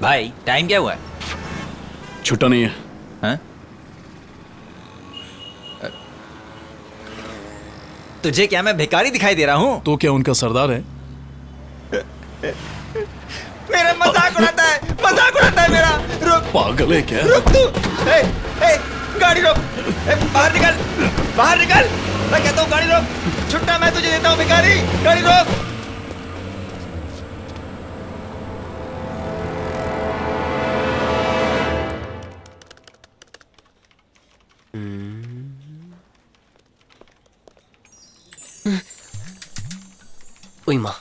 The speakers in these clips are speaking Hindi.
भाई टाइम क्या हुआ है? छुट्टा नहीं है। हाँ? तुझे क्या मैं भिखारी दिखाई दे रहा हूँ? तो क्या उनका सरदार है? मेरा मजाक उड़ाता है, मजाक उड़ाता है मेरा। रुक, पागल है क्या? रुक तू। ए, ए, गाड़ी रोक। बाहर निकल, बाहर निकल। मैं कहता हूँ गाड़ी रोक। छुट्टा मैं तुझे देता हूँ भिखारी, गाड़ी रोक। ओई माँ,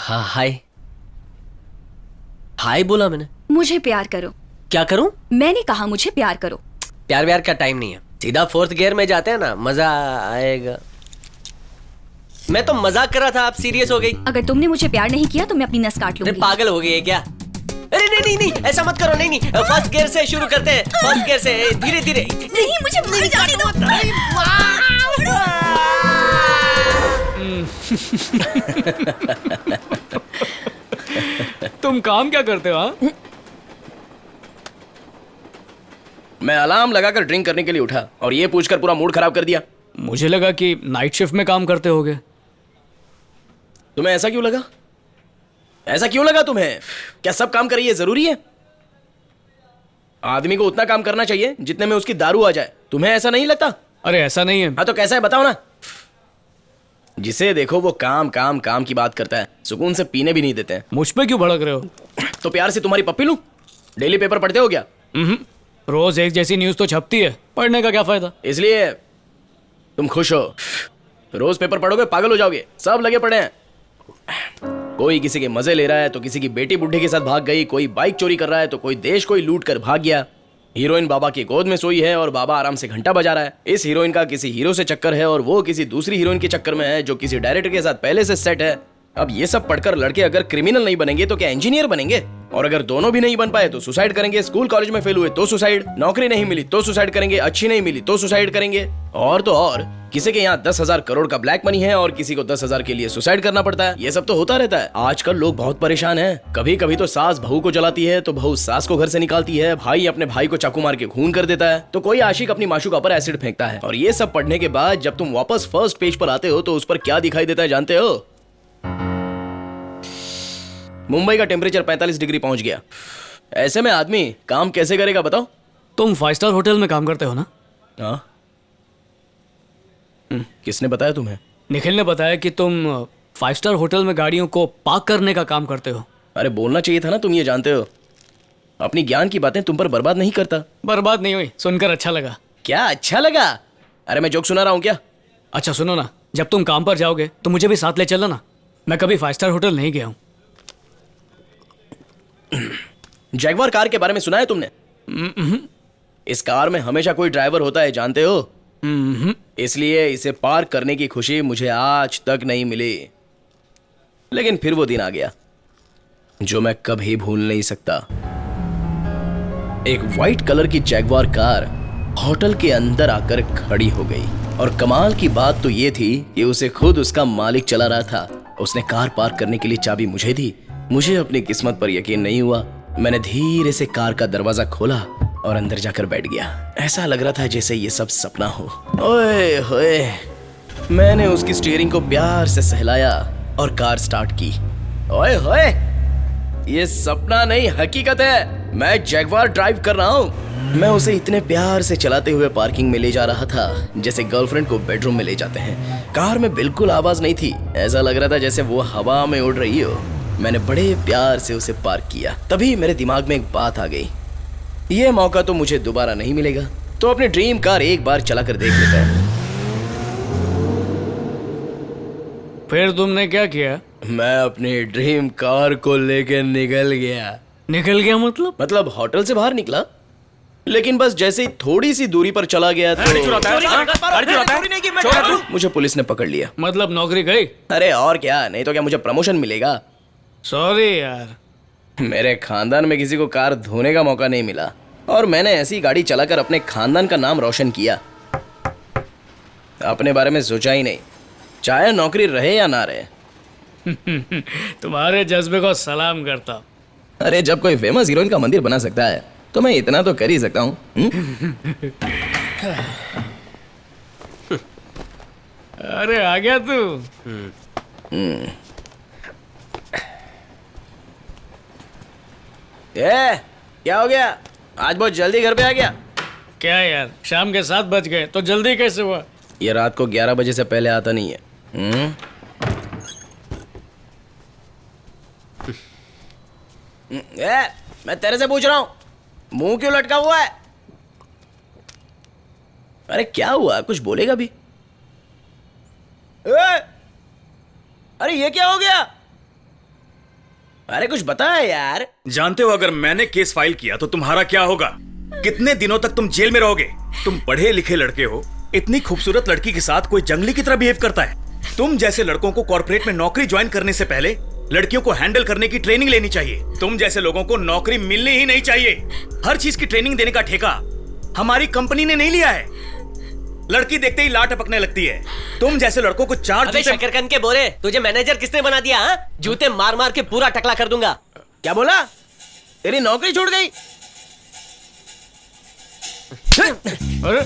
हाँ हाय हाय बोला मैंने। मुझे प्यार करो। क्या करूं? मैंने कहा मुझे प्यार करो। प्यार व्यार का टाइम नहीं है, सीधा फोर्थ गियर में जाते हैं ना, मजा आएगा। मैं तो मजाक कर रहा था, आप सीरियस हो गई। अगर तुमने मुझे प्यार नहीं किया तो मैं अपनी नस काट अरे लूंगी। पागल हो गई है क्या? अरे नहीं नहीं नहीं, ऐसा मत करो। नहीं नहीं, फर्स्ट गियर से शुरू करते हैं, फर्स्ट गियर से, धीरे धीरे। नहीं, मुझे मर जाने दो। तुम काम क्या करते हो? हाँ? मैं अलार्म लगाकर ड्रिंक करने के लिए उठा और ये पूछकर पूरा मूड खराब कर दिया। मुझे लगा कि नाइट शिफ्ट में काम करते होगे। तुम्हें ऐसा क्यों लगा? ऐसा क्यों लगा तुम्हें? क्या सब काम करिए जरूरी है? आदमी को उतना काम करना चाहिए जितने में उसकी दारू आ जाए। तुम्हें ऐसा नहीं लगता? अरे ऐसा नहीं है। हाँ तो कैसा है बताओ ना। जिसे देखो वो काम काम काम की बात करता है, सुकून से पीने भी नहीं देते हैं। मुझ पे क्यों भड़क रहे हो? तो प्यार से तुम्हारी पप्पी लूं? डेली पेपर पढ़ते हो क्या? रोज एक जैसी न्यूज तो छपती है, पढ़ने का क्या फायदा? इसलिए तुम खुश हो? रोज पेपर पढ़ोगे पागल हो जाओगे। सब लगे पड़े हैं, कोई किसी के मजे ले रहा है तो किसी की बेटी बुढ़े के साथ भाग गई, कोई बाइक चोरी कर रहा है तो कोई देश कोई लूट कर भाग गया। हीरोइन बाबा की गोद में सोई है और बाबा आराम से घंटा बजा रहा है। इस हीरोइन का किसी हीरो से चक्कर है और वो किसी दूसरी हीरोइन के चक्कर में है जो किसी डायरेक्टर के साथ पहले से सेट है। अब ये सब पढ़कर लड़के अगर क्रिमिनल नहीं बनेंगे तो क्या इंजीनियर बनेंगे? और अगर दोनों भी नहीं बन पाए तो सुसाइड करेंगे। स्कूल कॉलेज में फेल हुए तो सुसाइड, नौकरी नहीं मिली तो सुसाइड करेंगे, अच्छी नहीं मिली तो सुसाइड करेंगे। और तो और किसी के यहाँ 10,000 करोड़ का ब्लैक मनी है और किसी को 10,000 के लिए सुसाइड करना पड़ता है। ये सब तो होता रहता है। आजकल लोग बहुत परेशान हैं। कभी कभी तो सास बहू को जलाती है तो बहू सास को घर से निकालती है, भाई अपने भाई को चाकू मार के खून कर देता है, तो कोई आशिक अपनी माशूका पर एसिड फेंकता है। और ये सब पढ़ने के बाद जब तुम वापस फर्स्ट पेज पर आते हो तो उस पर क्या दिखाई देता है जानते हो? मुंबई का टेम्परेचर 45 डिग्री पहुंच गया। ऐसे में आदमी काम कैसे करेगा बताओ? तुम 5 स्टार होटल में काम करते हो ना? हाँ। किसने बताया तुम्हें? निखिल ने बताया कि तुम 5 स्टार होटल में गाड़ियों को पार्क करने का काम करते हो। अरे बोलना चाहिए था ना, तुम ये जानते हो। अपनी ज्ञान की बातें तुम पर बर्बाद नहीं करता। बर्बाद नहीं हुई, सुनकर अच्छा लगा। क्या अच्छा लगा? अरे मैं जोक सुना रहा हूँ क्या? अच्छा सुनो ना, जब तुम काम पर जाओगे तो मुझे भी साथ ले चलना ना। मैं कभी 5 स्टार होटल नहीं गया हूँ। जैगवार कार के बारे में सुना है तुमने? इस कार में हमेशा कोई ड्राइवर होता है जानते हो? इसलिए इसे पार्क करने की खुशी मुझे आज तक नहीं मिली। लेकिन फिर वो दिन आ गया जो मैं कभी भूल नहीं सकता। एक व्हाइट कलर की जैगवार कार होटल के अंदर आकर खड़ी हो गई और कमाल की बात तो ये थी कि उसे खुद उसका मालिक चला रहा था। उसने कार पार्क करने के लिए चाबी मुझे दी। मुझे अपनी किस्मत पर यकीन नहीं हुआ। मैंने धीरे से कार का दरवाजा खोला और अंदर जाकर बैठ गया। ऐसा लग रहा था जैसे ये सब सपना हो। ओए होए, मैंने उसकी स्टीयरिंग को प्यार से सहलाया और कार स्टार्ट की। ओए होए, ये सपना नहीं हकीकत है। मैं जैगवार ड्राइव कर रहा हूँ। मैं उसे इतने प्यार से चलाते हुए पार्किंग में ले जा रहा था जैसे गर्लफ्रेंड को बेडरूम में ले जाते हैं। कार में बिल्कुल आवाज नहीं थी, ऐसा लग रहा था जैसे वो हवा में उड़ रही हो। मैंने बड़े प्यार से उसे पार्क किया। तभी मेरे दिमाग में एक बात आ गई, ये मौका तो मुझे दोबारा नहीं मिलेगा, तो अपनी ड्रीम कार एक बार चला कर देख लेता है। फिर तुमने क्या किया? मैं अपनी ड्रीम कार को लेकर निकल गया। निकल गया मतलब होटल से बाहर निकला, लेकिन बस जैसे ही थोड़ी सी दूरी पर चला गया तो मुझे पुलिस ने पकड़ लिया। मतलब नौकरी गई? अरे और क्या, नहीं तो क्या मुझे प्रमोशन मिलेगा। सॉरी यार। मेरे खानदान में किसी को कार धोने का मौका नहीं मिला और मैंने ऐसी गाड़ी चलाकर अपने खानदान का नाम रोशन किया। अपने बारे में सोचा ही नहीं, चाहे नौकरी रहे या ना रहे। तुम्हारे जज्बे को सलाम करता हूं। अरे जब कोई फेमस हीरोइन का मंदिर बना सकता है तो मैं इतना तो कर ही सकता हूँ। अरे आ गया तू। क्या हो गया, आज बहुत जल्दी घर पे आ गया? क्या यार, शाम के 7 बज गए तो जल्दी कैसे हुआ? ये रात को 11 बजे से पहले आता नहीं है। मैं तेरे से पूछ रहा हूँ, मुंह क्यों लटका हुआ है? अरे क्या हुआ, कुछ बोलेगा भी? अरे ये क्या हो गया? अरे कुछ बता यार। जानते हो अगर मैंने केस फाइल किया तो तुम्हारा क्या होगा? कितने दिनों तक तुम जेल में रहोगे? तुम पढ़े लिखे लड़के हो, इतनी खूबसूरत लड़की के साथ कोई जंगली की तरह बिहेव करता है। तुम जैसे लड़कों को कॉर्पोरेट में नौकरी ज्वाइन करने से पहले लड़कियों को हैंडल करने की ट्रेनिंग लेनी चाहिए। तुम जैसे लोगों को नौकरी मिलनी ही नहीं चाहिए। हर चीज की ट्रेनिंग देने का ठेका हमारी कंपनी ने नहीं लिया है। लड़की देखते ही लाट टपकने लगती है। तुम जैसे लड़कों को चार अबे शकरकंद के बोरे, तुझे मैनेजर किसने बना दिया? हाँ? जूते मार मार के पूरा टकला कर दूंगा। क्या बोला? तेरी नौकरी छूट गई?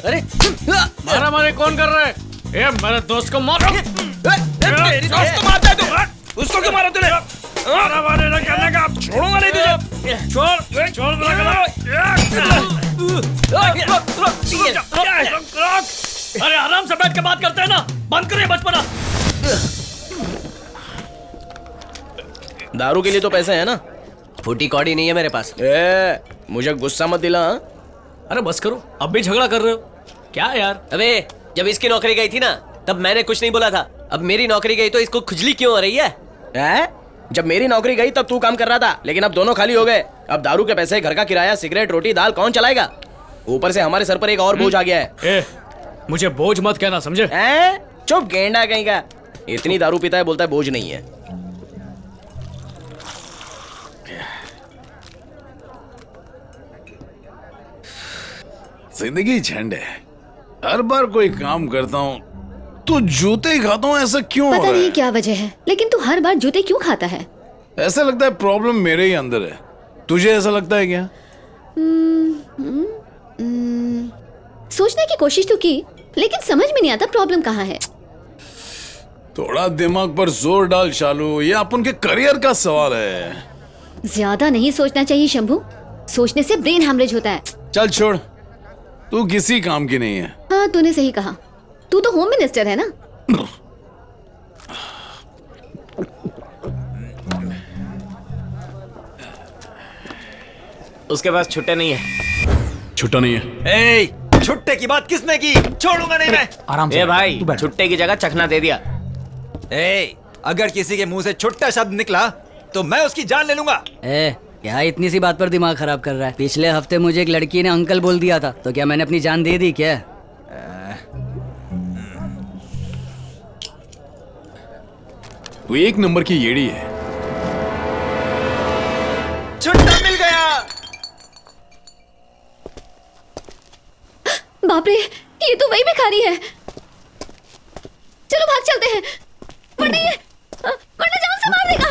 अरे मारा मारे कौन कर रहा है? ये मेरे दोस्त को मारो। तेरी दोस्त को मारता है तू? उसको क्यों मारा तूने? मारा मारे ना करने का, छोड़ूंगा नहीं तुझे। छोड़ छोड़ अरे आराम से बैठ के बात करते हैं ना, बंद करिए बचपना। दारू के लिए तो पैसे है ना? फूटी कौड़ी नहीं है मेरे पास। मुझे गुस्सा मत दिला। अरे बस करो, अब भी झगड़ा कर रहे हो क्या यार? अबे जब इसकी नौकरी गई थी ना तब मैंने कुछ नहीं बोला था। अब मेरी नौकरी गई तो इसको खुजली क्यों हो रही है? जब मेरी नौकरी गई तब तू काम कर रहा था, लेकिन अब दोनों खाली हो गए। अब दारू के पैसे, घर का किराया, सिगरेट, रोटी, दाल कौन चलाएगा? ऊपर से हमारे सर पर एक और बोझ आ गया है। मुझे बोझ मत कहना, समझे? चुप गेंडा कहीं का। इतनी दारू पीता है, बोलता है बोझ नहीं है। जिंदगी झंड है। हर बार कोई काम करता हूँ तो जूते ही खाता हूँ। ऐसा क्यों हो पता रहा नहीं है? क्या वजह है, लेकिन तू हर बार जूते क्यों खाता है? ऐसा लगता है प्रॉब्लम मेरे ही अंदर है। तुझे ऐसा लगता है क्या? सोचने की कोशिश तो की, लेकिन समझ में नहीं आता प्रॉब्लम कहाँ है। थोड़ा दिमाग पर जोर डाल शालू, ये अपन के करियर का सवाल है। ज्यादा नहीं सोचना चाहिए शंभू, सोचने से ब्रेन हैमरेज होता है। चल छोड़, तू किसी काम की नहीं है। हाँ तूने सही कहा, तू तो होम मिनिस्टर है ना। उसके पास छुट्टे नहीं है। छुट्टा नहीं है। छुट्टे की बात किसने की? छोड़ूंगा नहीं मैं। आराम से भाई, छुट्टे की जगह चखना दे दिया। अगर किसी के मुंह से छुट्टा शब्द निकला तो मैं उसकी जान ले लूंगा। क्या इतनी सी बात पर दिमाग खराब कर रहा है? पिछले हफ्ते मुझे एक लड़की ने अंकल बोल दिया था, तो क्या मैंने अपनी जान दे दी क्या? वो एक नंबर की येड़ी है। छुट्टा मिल गया। बाप रे, ये तो वही भिखारी है। चलो भाग चलते हैं, वरना जान से मार देगा।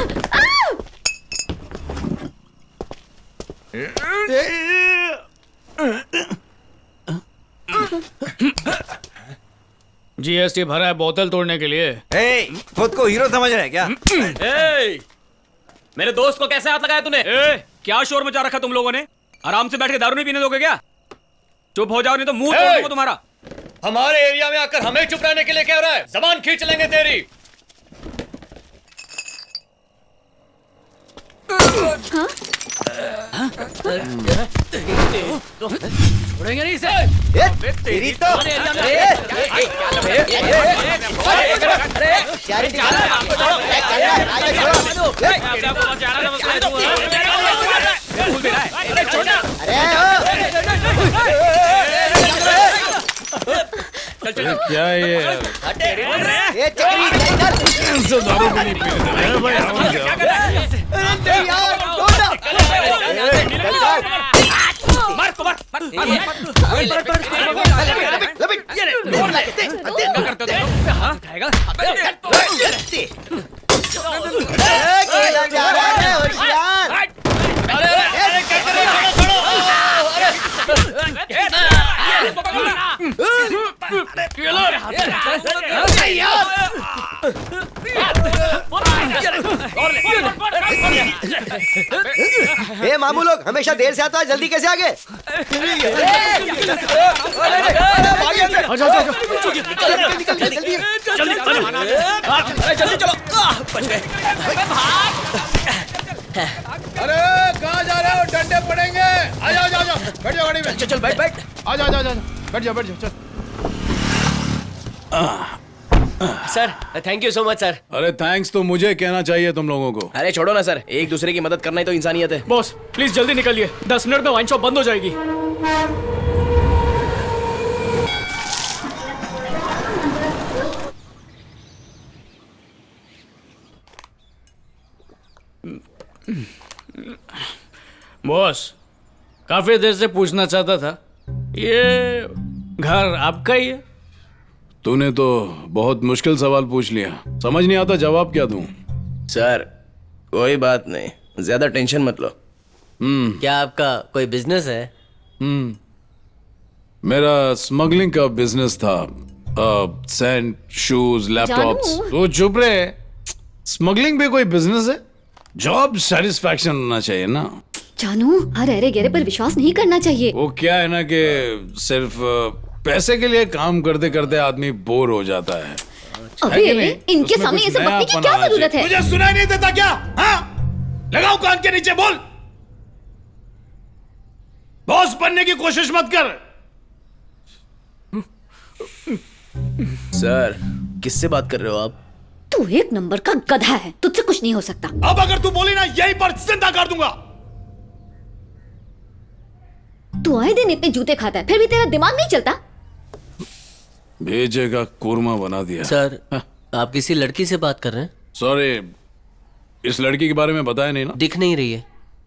जीएसटी भरा है बोतल तोड़ने के लिए। खुद को हीरो समझ रहे हैं क्या? मेरे दोस्त को कैसे हाथ लगाया तूने? क्या शोर मचा रखा तुम लोगों ने? आराम से बैठ के दारू नहीं पीने दोगे क्या? चुप हो जाओ नहीं तो मुंह तोड़ दूंगा तुम्हारा। हमारे एरिया में आकर हमें चुप रहने के लिए कह रहा है? जबान खींच लेंगे तेरी। छोड़ेंगे नहीं इसे। तेरी तो चल चल क्या है ये ए चक्री चल इनसे दारू भी नहीं पीने दे रहे भाई आराम से आओ। अरे यार छोड़ मार को मार ए मामू लोग हमेशा देर से आता है, जल्दी कैसे आ गए? अरे कहाँ जा रहे हो? डंडे पड़ेंगे। आ जाओ जाओ जाओ, बैठ जाओ गाड़ी में। चल बैठ बैठ आ जाओ जाओ जाओ, बैठ जाओ चल। Sir thank you so much sir. अरे थैंक्स तो मुझे कहना चाहिए तुम लोगों को। अरे छोड़ो ना सर, एक दूसरे की मदद करना ही तो इंसानियत है। बॉस प्लीज जल्दी निकलिए, 10 मिनट में वाइन शॉप बंद हो जाएगी। बॉस काफी देर से पूछना चाहता था, ये घर आपका ही है? तूने तो बहुत मुश्किल सवाल पूछ लिया, समझ नहीं आता जवाब क्या दूं। सर कोई बात नहीं, ज्यादा टेंशन मत लो। क्या आपका कोई बिजनेस है? मेरा स्मगलिंग का बिजनेस था, सेंट, शूज, लैपटॉप्स। जानू। तो चुप रहे, स्मगलिंग भी कोई बिजनेस है? जॉब सेटिस्फैक्शन होना चाहिए ना। जानू, हर अरे गहरे पर विश्वास नहीं करना चाहिए। वो क्या है ना कि सिर्फ पैसे के लिए काम करते करते आदमी बोर हो जाता है। अबे कि नहीं? इनके उसमें सामने कुछ ये सब नया बकने की अपन क्या आना जरूरत है? चाहिए। तुझे सुनाई नहीं देता क्या? हाँ, लगाओ कान के नीचे, बोल। बॉस बनने की कोशिश मत कर। सर किससे बात कर रहे हो आप? तू एक नंबर का गधा है, तुझसे कुछ नहीं हो सकता। अब अगर तू बोली ना, यहीं पर जिंदा कर दूंगा। तू आए दिन इतने जूते खाता है, फिर भी तेरा दिमाग नहीं चलता। भेजे का कोरमा बना दिया। सर आप किसी लड़की से बात कर रहे हैं? सॉरी, इस लड़की के बारे में बताया नहीं ना। दिख नहीं रही है।